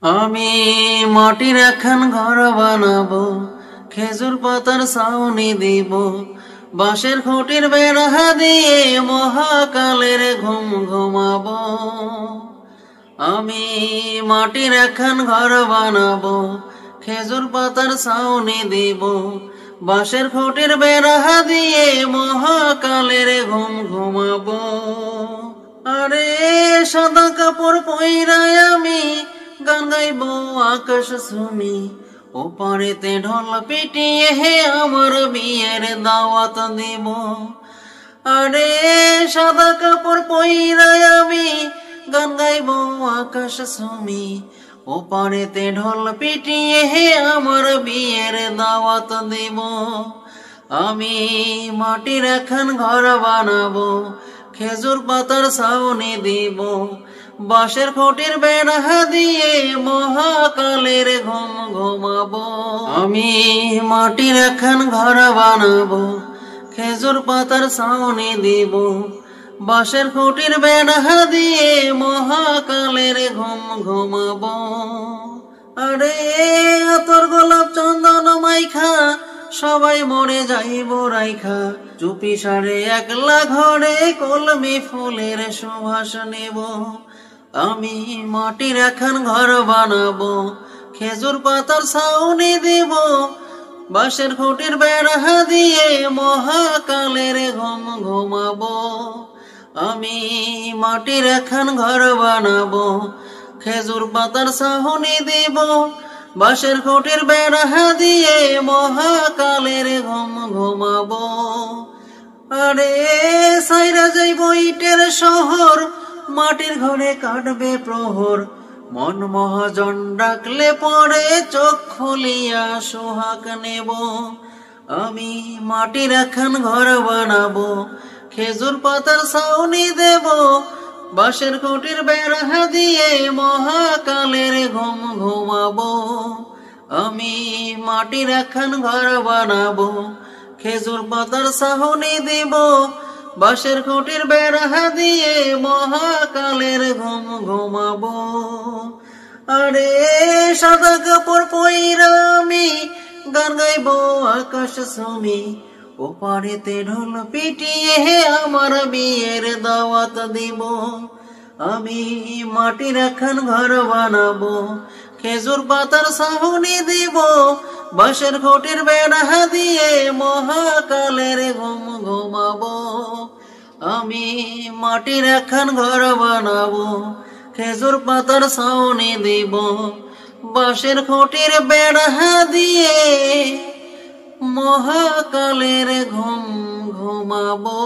আমি মাটির একখান ঘর বানাবো, খেজুর পাতার ছাউনি দিব, বাঁশের খুঁটির বেড়া দিয়ে মহাকালের ঘুম ঘুমাবো। আমি মাটির একখান ঘর বানাবো, খেজুর পাতার ছাউনি দিব, বাঁশের খুঁটির বেড়া দিয়ে মহাকালের ঘুম ঘুমাবো। আরে সাদা কাপড় পইরায় আমি গান গাইব আকাশ শুনি, ওপারেতে ঢোল পিটিয়ে হে আমার বিয়ের দাওয়াত দিব। আরে সাদা কাপড় পইরায় আমি গান গাইব আকাশ শুনি, ওপারেতে ঢোল পিটিয়ে হে আমার বিয়ের দাওয়াত দিব। আমি মাটির একখান ঘর বানাবো, খেজুর পাতার ছাউনি দিব, বাঁশের খুঁটির বেড়া দিয়ে মহাকালের ঘুম ঘুমাবো। আমি মাটির একখান ঘর বানাবো, খেজুর পাতার ছাউনি দিব, বাঁশের খুঁটির বেড়া দিয়ে মহাকালের ঘুম ঘুমাবো। আরে তোর গোলাপ চন্দন মাইখা সবাই মরে যাইব রাইখা, চুপি সারে একলা ঘরে কলমি ফুলের সুবাস নেব। আমি মাটির একখান ঘর বানাবো, খেজুর পাতার ছাউনি দিব, বাঁশের খুঁটির বেড়া দিয়ে মহাকালের ঘুম ঘুমাবো। আমি মাটির একখান ঘর বানাবো, খেজুর পাতার ছাউনি দিব, বাঁশের খুঁটির বেড়া দিয়ে মহাকালের ঘুম ঘুমাবো। আরে সাইরা যাইব ইটের শহর, মাটির ঘরে কাটবে প্রহর, মন মহাজন ডাকলে পরে চোখ খুলিয়া সোহাগ নেব। আমি মাটির একখান ঘর বানাবো, খেজুর পাতার ছাউনি দেব, বাঁশের খুঁটির বেড়া দিয়ে মহাকালের ঘুম ঘুমাবো। আমি মাটির একখান ঘর বানাবো, খেজুর পাতার ছাউনি দিব, বাঁশের খুঁটির বেড়া দিয়ে মহাকালের ঘুম ঘুমাবো। আরে সাদা কাপড় পইরা আমি গান গাইব আকাশ শুনি, ওপারেতে ঢোল পিটিয়ে হে আমার বিয়ের দাওয়াত দিব। আমি মাটির একখান ঘর বানাবো, খেজুর পাতার ছাউনি দিব, বাঁশের খুঁটির বেড়া দিয়ে মহাকালের ঘুম ঘুমাবো। আমি মাটির একখান ঘর বানাবো, খেজুর পাতার ছাউনি দিব, বাঁশের খুঁটির বেড়া দিয়ে মহাকালের ঘুম ঘুমাবো।